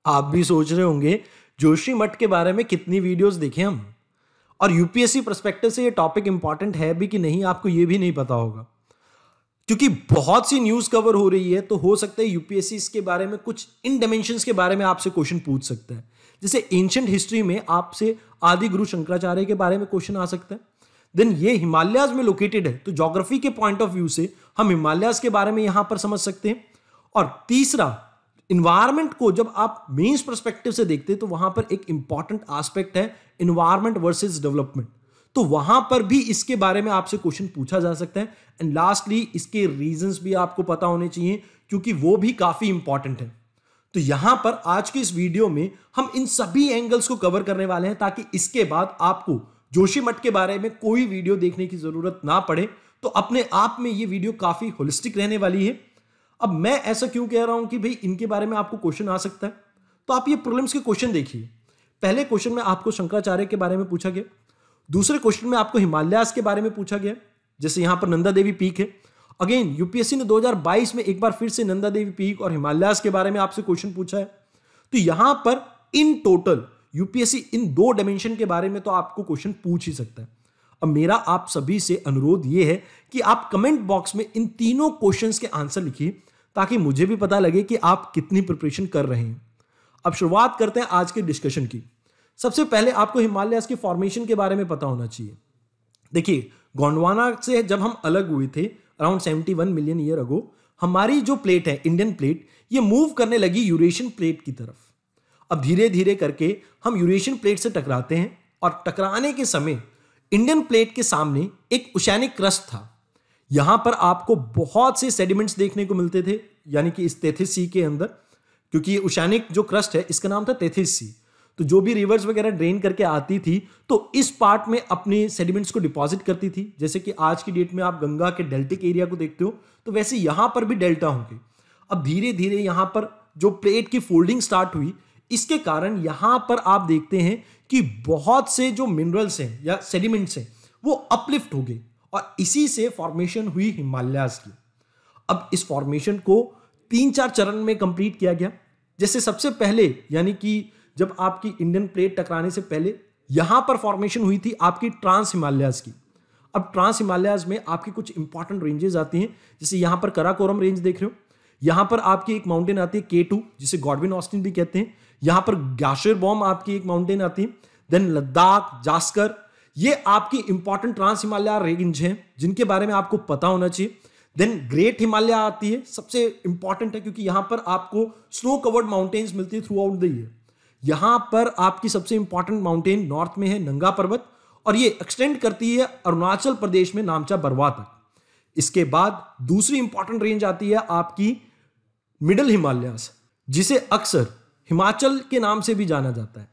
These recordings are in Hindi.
आप भी सोच रहे होंगे जोशीमठ के बारे में कितनी वीडियोस देखें हम, और यूपीएससी पर्सपेक्टिव से ये टॉपिक इंपॉर्टेंट है भी कि नहीं आपको ये भी नहीं पता होगा, क्योंकि बहुत सी न्यूज कवर हो रही है। तो हो सकता है यूपीएससी इसके बारे में कुछ इन डायमेंशंस के बारे में आपसे क्वेश्चन पूछ सकता है। जैसे एंशिएंट हिस्ट्री में आपसे आदि गुरु शंकराचार्य के बारे में क्वेश्चन आ सकता है। देन ये हिमालयाज में लोकेटेड है, तो ज्योग्राफी के पॉइंट ऑफ व्यू से हम हिमालयाज के बारे में यहां पर समझ सकते हैं। और तीसरा, इन्वायरमेंट को जब आप मेंस पर्सपेक्टिव से देखते हैं तो वहां पर एक इंपॉर्टेंट एस्पेक्ट है इन्वायरमेंट वर्सेस डेवलपमेंट, तो वहां पर भी इसके बारे में आपसे क्वेश्चन पूछा जा सकता है। एंड लास्टली, इसके रीजंस भी आपको पता होने चाहिए क्योंकि वो भी काफी इंपॉर्टेंट है। तो यहां पर आज की इस वीडियो में हम इन सभी एंगल्स को कवर करने वाले हैं ताकि इसके बाद आपको जोशीमठ के बारे में कोई वीडियो देखने की जरूरत ना पड़े। तो अपने आप में ये वीडियो काफी होलिस्टिक रहने वाली है। अब मैं ऐसा क्यों कह रहा हूं कि भाई इनके बारे में आपको क्वेश्चन आ सकता है, तो आप ये प्रीलिम्स के क्वेश्चन देखिए। पहले क्वेश्चन में आपको शंकराचार्य के बारे में पूछा गया, दूसरे क्वेश्चन में आपको हिमालयास के बारे में पूछा गया, जैसे यहां पर नंदा देवी पीक है। अगेन यूपीएससी ने 2022 में एक बार फिर से नंदा देवी पीक और हिमालयास के बारे में आपसे क्वेश्चन पूछा है। तो यहां पर इन टोटल यूपीएससी इन दो डायमेंशन के बारे में तो आपको क्वेश्चन पूछ ही सकता है। अब मेरा आप सभी से अनुरोध यह है कि आप कमेंट बॉक्स में इन तीनों क्वेश्चंस के आंसर लिखिए ताकि मुझे भी पता लगे कि आप कितनी प्रिपरेशन कर रहे हैं। अब शुरुआत करते हैं आज के डिस्कशन की। सबसे पहले आपको हिमालयास की फॉर्मेशन के बारे में पता होना चाहिए। देखिए, गोंडवाना से जब हम अलग हुए थे अराउंड 71 मिलियन ईयर अगो, हमारी जो प्लेट है इंडियन प्लेट, ये मूव करने लगी यूरेशियन प्लेट की तरफ। अब धीरे धीरे करके हम यूरेशियन प्लेट से टकराते हैं और टकराने के समय इंडियन प्लेट के सामने एक ओशियानिक क्रस्ट था। यहां पर आपको बहुत से सेडिमेंट्स देखने को मिलते थे, यानी कि इस तेथिस सी के अंदर, क्योंकि ये ओशियानिक जो क्रस्ट है इसका नाम था तेथिस सी। तो जो भी रिवर्स वगैरह ड्रेन करके आती थी तो इस पार्ट में अपने सेडिमेंट्स को डिपॉजिट करती थी। जैसे कि आज की डेट में आप गंगा के डेल्टिक एरिया को देखते हो, तो वैसे यहां पर भी डेल्टा होंगे। अब धीरे धीरे यहां पर जो प्लेट की फोल्डिंग स्टार्ट हुई, इसके कारण यहां पर आप देखते हैं कि बहुत से जो मिनरल्स हैं या सेडिमेंट्स हैं वो अपलिफ्ट हो गए और इसी से फॉर्मेशन हुई हिमालयास की। अब इस फॉर्मेशन को 3-4 चरण में कंप्लीट किया गया। जैसे सबसे पहले, यानी कि जब आपकी इंडियन प्लेट टकराने से पहले यहां पर फॉर्मेशन हुई थी आपकी ट्रांस हिमालयास की। अब ट्रांस हिमालयास में आपकी कुछ इंपॉर्टेंट रेंजेस आती हैं, जैसे यहां पर कराकोरम रेंज देख रहे हो, यहां पर आपकी एक माउंटेन आती है K2 जिसे गॉडविन ऑस्टिन भी कहते हैं, यहां पर ग्लेशियर बॉम आपकी एक माउंटेन आती है, देन लद्दाख, जास्कर, ये आपकी इंपॉर्टेंट ट्रांस हिमालय रेंज हैं जिनके बारे में आपको पता होना चाहिए। देन ग्रेट हिमालय आती है, सबसे इंपॉर्टेंट है क्योंकि यहां पर आपको स्नो कवर्ड माउंटेन्स मिलती है थ्रू आउट द ईयर। यहां पर आपकी सबसे इंपॉर्टेंट माउंटेन नॉर्थ में है नंगा पर्वत और ये एक्सटेंड करती है अरुणाचल प्रदेश में नामचा बरवा तक। इसके बाद दूसरी इंपॉर्टेंट रेंज आती है आपकी मिडिल हिमालयास, जिसे अक्सर हिमाचल के नाम से भी जाना जाता है।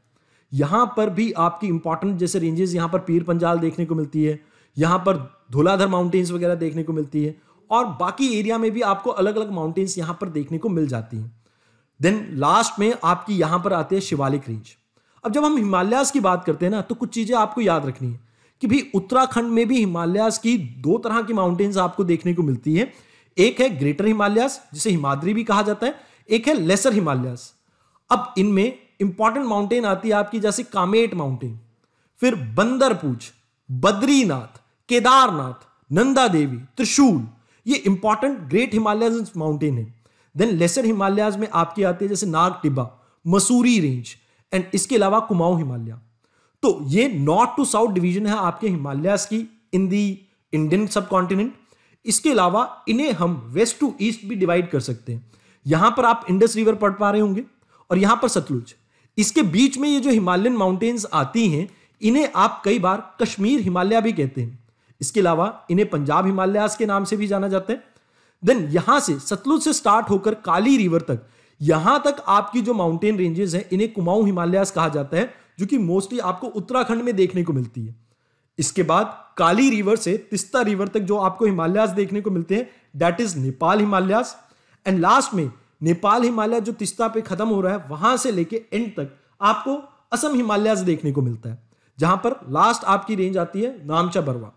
यहां पर भी आपकी इंपॉर्टेंट जैसे रेंजेस, यहां पर पीर पंजाल देखने को मिलती है, यहां पर धौलाधर माउंटेन्स वगैरह देखने को मिलती है और बाकी एरिया में भी आपको अलग अलग माउंटेन्स यहां पर देखने को मिल जाती हैं। देन लास्ट में आपकी यहां पर आते हैं शिवालिक रेंज। अब जब हम हिमालयास की बात करते हैं ना, तो कुछ चीजें आपको याद रखनी है कि भाई उत्तराखंड में भी हिमालयास की 2 तरह की माउंटेन्स आपको देखने को मिलती है। एक है ग्रेटर हिमालयास जिसे हिमाद्री भी कहा जाता है, एक है लेसर हिमालयास। अब इनमें इंपॉर्टेंट माउंटेन आती है आपकी जैसे कामेट माउंटेन, फिर बंदरपूछ, बद्रीनाथ, केदारनाथ, नंदा देवी, त्रिशूल, ये इंपॉर्टेंट ग्रेट हिमालयन माउंटेन है। देन लेसर हिमालयाज में आपकी आती है जैसे नाग टिब्बा, मसूरी रेंज एंड इसके अलावा कुमाऊं हिमालय। तो ये नॉर्थ टू साउथ डिवीजन है आपके हिमालयाज की इन दी इंडियन सब कॉन्टिनेंट। इसके अलावा इन्हें हम वेस्ट टू ईस्ट भी डिवाइड कर सकते हैं। यहां पर आप इंडस रिवर पढ़ पा रहे होंगे और यहां पर सतलुज। इसके बीच में ये जो हिमालयन माउंटेन्स आती हैं इन्हें आप कई बार कश्मीर हिमालय भी कहते हैं। इसके अलावा इन्हें पंजाब हिमालयास के नाम से भी जाना जाता है। देन यहां से सतलुज से स्टार्ट होकर काली रिवर तक, यहां तक आपकी जो माउंटेन रेंजेस हैं इन्हें कुमाऊं हिमालयास कहा जाता है, जो कि मोस्टली आपको उत्तराखंड में देखने को मिलती है। इसके बाद काली रिवर से तिस्ता रिवर तक जो आपको हिमालयास देखने को मिलते हैं that is Nepal Himalayas. And last में नेपाल हिमालय जो तिस्ता पे खत्म हो रहा है वहां से लेके एंड तक आपको असम हिमालयास देखने को मिलता है, जहां पर लास्ट आपकी रेंज आती है नामचा बरवा।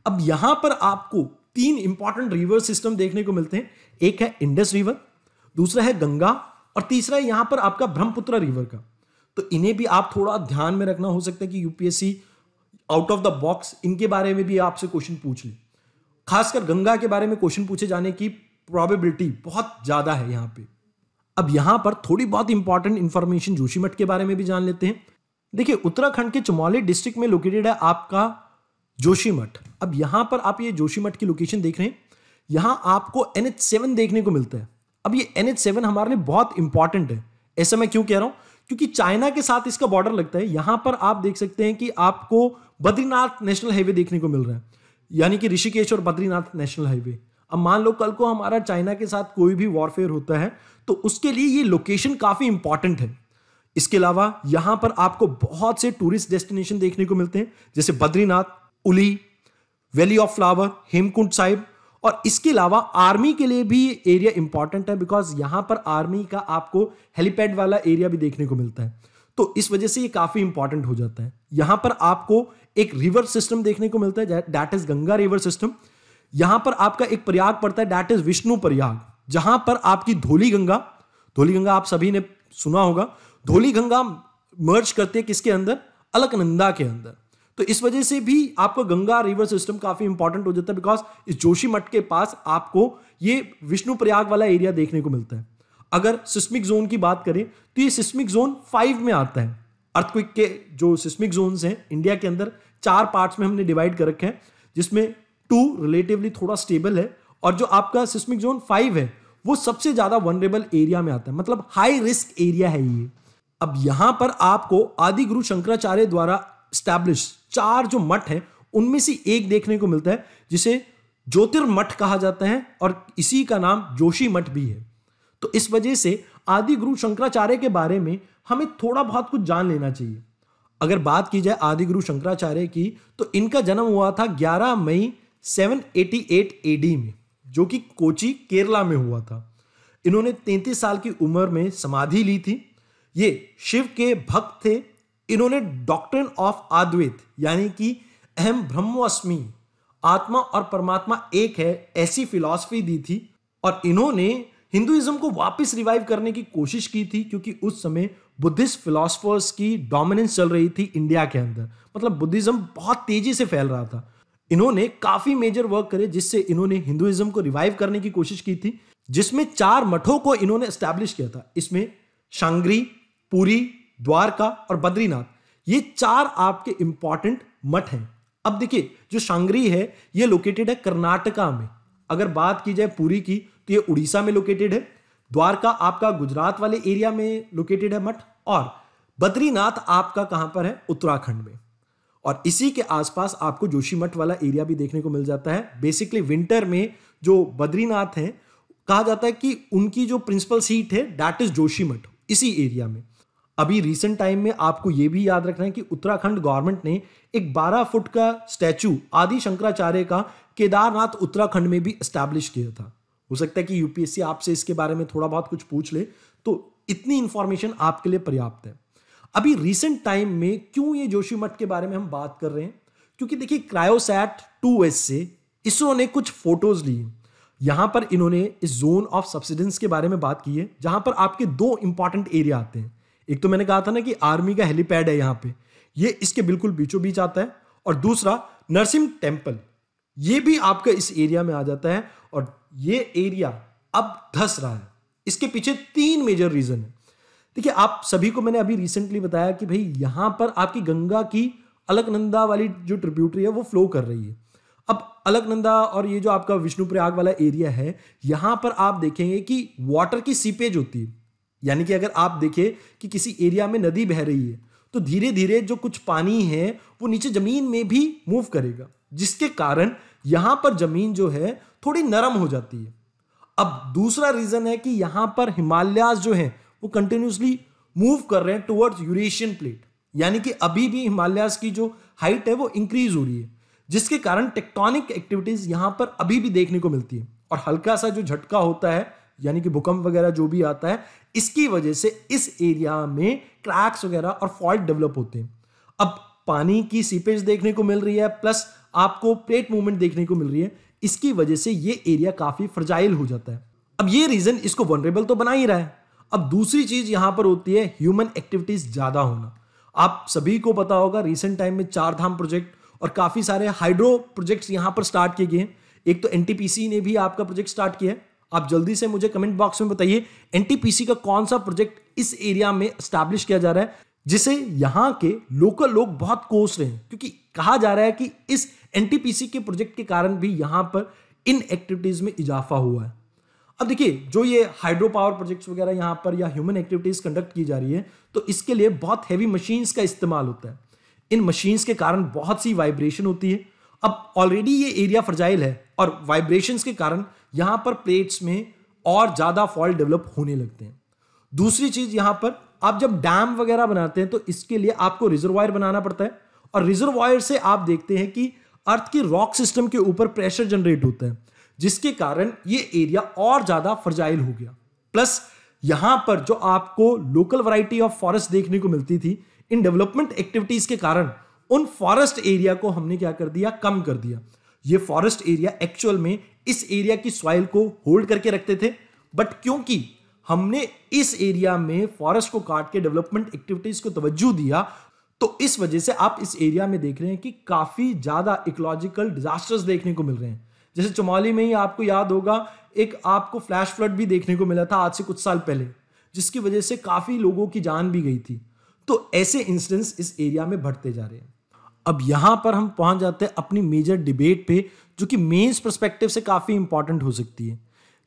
अब यहां पर आपको 3 इंपॉर्टेंट रिवर सिस्टम देखने को मिलते हैं। एक है इंडस रिवर, दूसरा है गंगा और तीसरा है यहां पर आपका ब्रह्मपुत्र रिवर का। तो इन्हें भी आप थोड़ा ध्यान में रखना, हो सकता है कि UPSC out of the box इनके बारे में भी आपसे क्वेश्चन पूछ ले। खासकर गंगा के बारे में क्वेश्चन पूछे जाने की प्रोबेबिलिटी बहुत ज्यादा है यहां पे। अब यहां पर थोड़ी बहुत इंपॉर्टेंट इंफॉर्मेशन जोशीमठ के बारे में भी जान लेते हैं। देखिए, उत्तराखंड के चमोली डिस्ट्रिक्ट में लोकेटेड है आपका जोशीमठ। अब यहां पर आप ये जोशीमठ की लोकेशन देख रहे हैं, यहां आपको NH7 देखने को मिलता है। अब ये NH7 हमारे लिए बहुत इंपॉर्टेंट है। ऐसा मैं क्यों कह रहा हूं? क्योंकि चाइना के साथ इसका बॉर्डर लगता है। यहां पर आप देख सकते हैं कि आपको बद्रीनाथ नेशनल हाईवे देखने को मिल रहा है, यानी कि ऋषिकेश और बद्रीनाथ नेशनल हाईवे। अब मान लो कल को हमारा चाइना के साथ कोई भी वॉरफेयर होता है तो उसके लिए ये लोकेशन काफी इंपॉर्टेंट है। इसके अलावा यहां पर आपको बहुत से टूरिस्ट डेस्टिनेशन देखने को मिलते हैं, जैसे Badrinath, Auli, valley of flower, Hemkund Sahib. और इसके अलावा आर्मी के लिए भी एरिया इंपॉर्टेंट है, बिकॉज यहां पर आर्मी का आपको हेलीपैड वाला एरिया भी देखने को मिलता है। तो इस वजह से ये काफी इंपॉर्टेंट हो जाता है। यहां पर आपको एक रिवर सिस्टम देखने को मिलता है, that is Ganga river system. यहां पर आपका एक प्रयाग पड़ता है, दैट इज विष्णु प्रयाग, जहां पर आपकी धौली गंगा आप सभी ने सुना होगा, धौली गंगा मर्ज करते हैं किसके अंदर? अलकनंदा के अंदर। तो इस वजह से भी आपका गंगा रिवर सिस्टम काफी इंपॉर्टेंट हो जाता है, बिकॉज इस जोशीमठ के पास आपको ये विष्णु प्रयाग वाला एरिया देखने को मिलता है। अगर सिस्मिक जोन की बात करें तो ये सिस्मिक जोन 5 में आता है। अर्थक्वेक के जो सिस्मिक जोन्स हैं इंडिया के अंदर 4 पार्ट्स में हमने डिवाइड कर रखे हैं, जिसमें 2 रिलेटिवली थोड़ा स्टेबल है, और जो आपका सिस्मिक जोन 5 है वो सबसे ज्यादा वनरेबल एरिया में आता है, मतलब हाई रिस्क एरिया है ये। अब यहां पर आपको आदि गुरु शंकराचार्य द्वारा स्टैब्लिश 4 जो मठ हैं उनमें से एक देखने को मिलता है, जिसे ज्योतिर्मठ कहा जाता है, और इसी का नाम जोशी मठ भी है। तो इस वजह से आदि गुरु शंकराचार्य के बारे में हमें थोड़ा बहुत कुछ जान लेना चाहिए। अगर बात की जाए आदि गुरु शंकराचार्य की, तो इनका जन्म हुआ था 11 मई 788 AD में, जो कि कोची केरला में हुआ था। इन्होंने 33 साल की उम्र में समाधि ली थी। ये शिव के भक्त थे। इन्होंने डॉक्ट्रिन ऑफ अद्वैत, यानी कि अहम ब्रह्मोस्मि, आत्मा और परमात्मा एक है, ऐसी फिलॉसफी दी थी। और इन्होंने हिंदुइज्म को वापस रिवाइव करने की कोशिश की थी, क्योंकि उस समय बुद्धिस्ट फिलोसफर्स की डोमिनेंस चल रही थी इंडिया के अंदर, मतलब बुद्धिज्म बहुत तेजी से फैल रहा था। इन्होंने काफी मेजर वर्क करे, जिससे इन्होंने हिंदुइज्म को रिवाइव करने की कोशिश की थी, जिसमें 4 मठों को इन्होंने एस्टैब्लिश किया था। इसमें शांग्री, पुरी, द्वारका और बद्रीनाथ, ये 4 आपके इंपॉर्टेंट मठ हैं। अब देखिए, जो शांग्री है ये लोकेटेड है कर्नाटका में। अगर बात की जाए पुरी की तो ये उड़ीसा में लोकेटेड है। द्वारका आपका गुजरात वाले एरिया में लोकेटेड है मठ, और बद्रीनाथ आपका कहां पर है? उत्तराखंड में। और इसी के आसपास आपको जोशीमठ वाला एरिया भी देखने को मिल जाता है। बेसिकली विंटर में जो बद्रीनाथ है, कहा जाता है कि उनकी जो प्रिंसिपल सीट है दैट इज जोशीमठ, इसी एरिया में। अभी रिसेंट टाइम में आपको यह भी याद रखना है कि उत्तराखंड गवर्नमेंट ने एक 12 फुट का स्टैचू आदि शंकराचार्य का केदारनाथ उत्तराखंड में भी एस्टैब्लिश किया था। हो सकता है कि यूपीएससी आपसे इसके बारे में थोड़ा बहुत कुछ पूछ ले, तो इतनी इंफॉर्मेशन आपके लिए पर्याप्त है। अभी रिसेंट टाइम में क्यों ये जोशीमठ के बारे में हम बात कर रहे हैं? क्योंकि देखिए, क्रायोसैट 2S से इसरो ने कुछ फोटोज ली। यहां पर इन्होंने इस जोन ऑफ सब्सिडेंस के बारे में बात की है, जहां पर आपके 2 इंपॉर्टेंट एरिया आते हैं। एक तो मैंने कहा था ना कि आर्मी का हेलीपैड है यहां पे, ये इसके बिल्कुल बीचों बीच आता है। और दूसरा नरसिंह टेम्पल, ये भी आपका इस एरिया में आ जाता है। और ये एरिया अब धंस रहा है। इसके पीछे 3 मेजर रीजन है। देखिए, आप सभी को मैंने अभी रिसेंटली बताया कि भाई यहां पर आपकी गंगा की अलकनंदा वाली जो ट्रिब्यूटरी है वो फ्लो कर रही है। अब अलकनंदा और ये जो आपका विष्णु प्रयाग वाला एरिया है, यहां पर आप देखेंगे कि वाटर की सीपेज होती है। यानी कि अगर आप देखें कि किसी एरिया में नदी बह रही है, तो धीरे धीरे जो कुछ पानी है वो नीचे जमीन में भी मूव करेगा, जिसके कारण यहां पर जमीन जो है थोड़ी नरम हो जाती है। अब दूसरा रीजन है कि यहां पर हिमालयाज जो हैं वो कंटिन्यूसली मूव कर रहे हैं टुवर्ड्स यूरेशियन प्लेट, यानी कि अभी भी हिमालयाज की जो हाइट है वो इंक्रीज हो रही है, जिसके कारण टेक्टोनिक एक्टिविटीज यहां पर अभी भी देखने को मिलती है। और हल्का सा जो झटका होता है, यानी कि भूकंप वगैरह जो भी आता है, इसकी वजह से इस एरिया में क्रैक्स वगैरह और फॉल्ट डेवलप होते हैं। अब पानी की सीपेज देखने को मिल रही है, प्लस आपको प्लेट मूवमेंट देखने को मिल रही है, इसकी वजह से ये एरिया काफी फ्रजाइल हो जाता है। अब ये रीजन इसको वनरेबल तो बना ही रहा है। अब दूसरी चीज यहां पर होती है ह्यूमन एक्टिविटीज ज्यादा होना। आप सभी को पता होगा रिसेंट टाइम में 4 धाम प्रोजेक्ट और काफी सारे हाइड्रो प्रोजेक्ट्स यहां पर स्टार्ट किए गए हैं। एक तो एनटीपीसी ने भी आपका प्रोजेक्ट स्टार्ट किया है। आप जल्दी से मुझे कमेंट बॉक्स में बताइए एनटीपीसी का कौन सा प्रोजेक्ट इस एरिया में एस्टैब्लिश किया जा रहा है जिसे यहां के लोकल लोग बहुत कोस रहे हैं, क्योंकि कहा जा रहा है कि इस एनटीपीसी के प्रोजेक्ट के कारण भी यहां पर इन एक्टिविटीज में इजाफा हुआ है। अब देखिए जो ये हाइड्रो पावर प्रोजेक्ट्स वगैरह यहां पर या ह्यूमन एक्टिविटीज कंडक्ट की जा रही है तो इसके लिए बहुत हैवी मशीन्स का इस्तेमाल होता है। इन मशीन्स के कारण बहुत सी वाइब्रेशन होती है। अब ऑलरेडी ये एरिया फ्रजाइल है और वाइब्रेशंस के कारण यहां पर प्लेट्स में और ज्यादा फॉल्ट डेवलप होने लगते हैं। दूसरी चीज यहां पर आप जब डैम वगैरह बनाते हैं तो इसके लिए आपको रिजर्वायर बनाना पड़ता है और रिजर्वायर से आप देखते हैं कि अर्थ की रॉक सिस्टम के ऊपर प्रेशर जनरेट होता है जिसके कारण ये एरिया और ज्यादा फ्रजाइल हो गया। प्लस यहां पर जो आपको लोकल वैरायटी ऑफ फॉरेस्ट देखने को मिलती थी, इन डेवलपमेंट एक्टिविटीज के कारण उन फॉरेस्ट एरिया को हमने क्या कर दिया, कम कर दिया। ये फॉरेस्ट एरिया एक्चुअल में इस एरिया की सॉइल को होल्ड करके रखते थे, बट क्योंकि हमने इस एरिया में फॉरेस्ट को काट के डेवलपमेंट एक्टिविटीज को तवज्जो दिया तो इस वजह से आप इस एरिया में देख रहे हैं कि काफी ज्यादा इकोलॉजिकल डिजास्टर्स देखने को मिल रहे हैं। जैसे चमोली में ही आपको याद होगा एक आपको फ्लैश फ्लड भी देखने को मिला था आज से कुछ साल पहले, जिसकी वजह से काफी लोगों की जान भी गई थी। तो ऐसे इंसिडेंट्स इस एरिया में बढ़ते जा रहे हैं। अब यहां पर हम पहुंच जाते हैं अपनी मेजर डिबेट पे जो कि मेंस पर्सपेक्टिव से काफी इंपॉर्टेंट हो सकती है।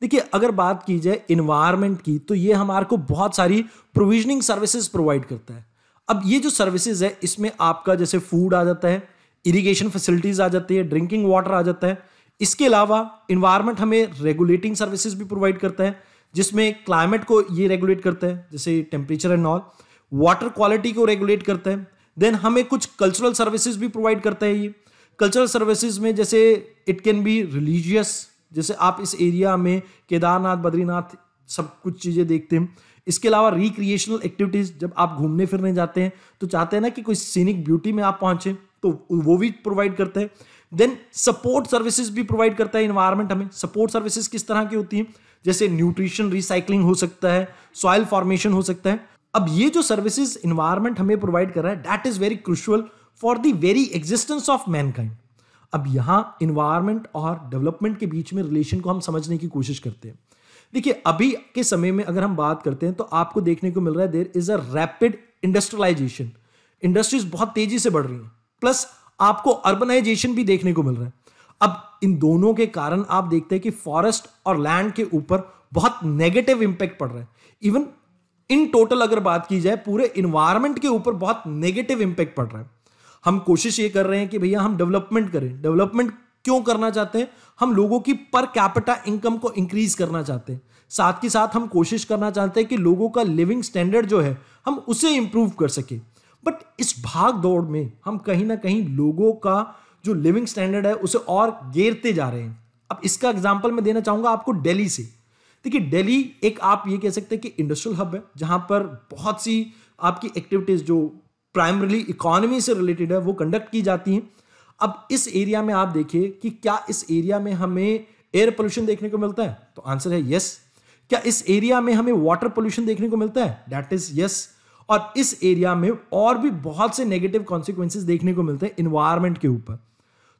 देखिए अगर बात की जाए एनवायरनमेंट की तो ये हमारे को बहुत सारी प्रोविजनिंग सर्विसेज प्रोवाइड करता है। अब ये जो सर्विसेज है इसमें आपका जैसे फूड आ जाता है, इरिगेशन फैसिलिटीज आ जाती है, ड्रिंकिंग वाटर आ जाता है। इसके अलावा इन्वायरमेंट हमें रेगुलेटिंग सर्विसेज भी प्रोवाइड करता है जिसमें क्लाइमेट को ये रेगुलेट करता है जैसे temperature and all, water quality को रेगुलेट करता है। देन हमें कुछ कल्चरल सर्विसेज भी प्रोवाइड करता है। ये कल्चरल सर्विसेज में जैसे इट कैन बी रिलीजियस, जैसे आप इस एरिया में केदारनाथ बद्रीनाथ सब कुछ चीजें देखते हैं। इसके अलावा रिक्रिएशनल एक्टिविटीज, जब आप घूमने फिरने जाते हैं तो चाहते हैं ना कि कोई सीनिक ब्यूटी में आप पहुंचे तो वो भी प्रोवाइड करता है। देन सपोर्ट सर्विसेज भी प्रोवाइड करता है इन्वायरमेंट हमें। सपोर्ट सर्विसेज किस तरह की होती हैं, जैसे न्यूट्रिशन रिसाइकलिंग हो सकता है, सॉइल फॉर्मेशन हो सकता है। अब ये जो सर्विसेज इन्वायरमेंट हमें प्रोवाइड कर रहा है that is very crucial for the very existence of Mankind. अब यहां इन्वायरमेंट और डेवलपमेंट के बीच में रिलेशन को हम समझने की कोशिश करते हैं। देखिए अभी के समय में अगर हम बात करते हैं तो आपको देखने को मिल रहा है there is a rapid industrialisation. Industries बहुत तेजी से बढ़ रही हैं, प्लस आपको अर्बनाइजेशन भी देखने को मिल रहा है। अब इन दोनों के कारण आप देखते हैं कि फॉरेस्ट और लैंड के ऊपर बहुत नेगेटिव इंपैक्ट पड़ रहा है। इवन इन टोटल अगर बात की जाए पूरे इन्वायरमेंट के ऊपर बहुत नेगेटिव इंपैक्ट पड़ रहा है। हम कोशिश ये कर रहे हैं कि भैया हम डेवलपमेंट करें। डेवलपमेंट क्यों करना चाहते हैं, हम लोगों की पर कैपिटा इनकम को इंक्रीज करना चाहते हैं। साथ ही साथ हम कोशिश करना चाहते हैं कि लोगों का लिविंग स्टैंडर्ड जो है हम उसे इंप्रूव कर सके। बट इस भाग दौड़ में हम कहीं ना कहीं लोगों का जो लिविंग स्टैंडर्ड है उसे और गिरते जा रहे हैं। अब इसका एग्जांपल मैं देना चाहूंगा आपको दिल्ली से। देखिए दिल्ली एक आप ये कह सकते हैं कि इंडस्ट्रियल हब है जहां पर बहुत सी आपकी एक्टिविटीज जो प्राइमरीली इकोनॉमी से रिलेटेड है वो कंडक्ट की जाती हैं। अब इस एरिया में आप देखिए कि क्या इस एरिया में हमें एयर पोल्यूशन देखने को मिलता है, तो आंसर है यस। क्या इस एरिया में हमें वाटर पोल्यूशन देखने को मिलता है, दैट इज यस। और इस एरिया में और भी बहुत से नेगेटिव कॉन्सिक्वेंसेस देखने को मिलते हैं इन्वायरमेंट के ऊपर।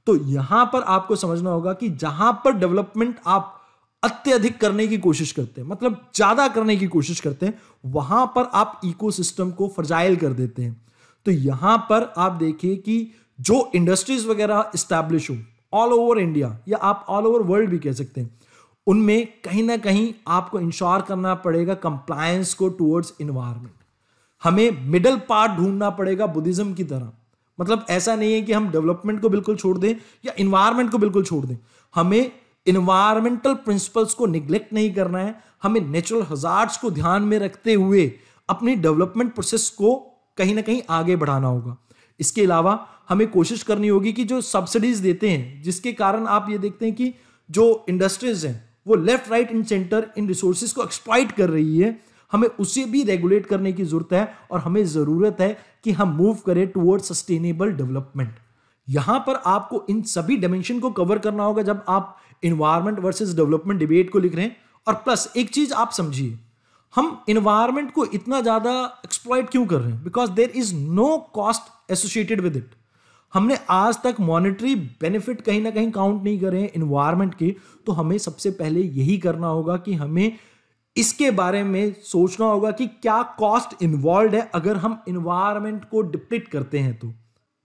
तो यहां पर आपको समझना होगा कि जहां पर डेवलपमेंट आप अत्यधिक करने की कोशिश करते हैं, मतलब ज्यादा करने की कोशिश करते हैं, वहां पर आप इकोसिस्टम को फ्रजाइल कर देते हैं। तो यहां पर आप देखिए कि जो इंडस्ट्रीज वगैरह स्टैब्लिश हो ऑल ओवर इंडिया या आप ऑल ओवर वर्ल्ड भी कह सकते हैं, उनमें कहीं ना कहीं आपको इंश्योर करना पड़ेगा कंप्लायंस को टुवर्ड्स इन्वायरमेंट। हमें मिडल पार्ट ढूंढना पड़ेगा बुद्धिज्म की तरह। मतलब ऐसा नहीं है कि हम डेवलपमेंट को बिल्कुल छोड़ दें या इन्वायरमेंट को बिल्कुल छोड़ दें। हमें इन्वायरमेंटल प्रिंसिपल्स को निग्लेक्ट नहीं करना है। हमें नेचुरल हजार्ड्स को ध्यान में रखते हुए अपनी डेवलपमेंट प्रोसेस को कहीं ना कहीं आगे बढ़ाना होगा। इसके अलावा हमें कोशिश करनी होगी कि जो सब्सिडीज देते हैं, जिसके कारण आप ये देखते हैं कि जो इंडस्ट्रीज हैं वो left right and centre in resources को एक्सप्लॉइट कर रही है, हमें उसे भी रेगुलेट करने की जरूरत है। और हमें जरूरत है कि हम मूव करें टुवर्ड सस्टेनेबल डेवलपमेंट। यहां पर आपको इन सभी डायमेंशन को कवर करना होगा जब आप इन्वायरमेंट वर्सेस डेवलपमेंट डिबेट को लिख रहे हैं। और प्लस एक चीज आप समझिए, हम इन्वायरमेंट को इतना ज्यादा एक्सप्लॉइट क्यों कर रहे हैं? Because there is no cost associated with it. हमने आज तक मॉनेटरी बेनिफिट कहीं ना कहीं काउंट नहीं करे हैं इन्वायरमेंट के, तो हमें सबसे पहले यही करना होगा कि हमें इसके बारे में सोचना होगा कि क्या कॉस्ट इन्वॉल्व है अगर हम इन्वायरमेंट को डिप्लीट करते हैं।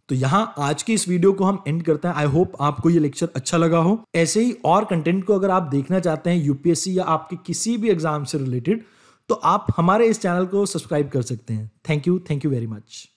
तो यहां आज की इस वीडियो को हम एंड करते हैं। आई होप आपको ये लेक्चर अच्छा लगा हो। ऐसे ही और कंटेंट को अगर आप देखना चाहते हैं यूपीएससी या आपके किसी भी एग्जाम से रिलेटेड, तो आप हमारे इस चैनल को सब्सक्राइब कर सकते हैं। Thank you very much.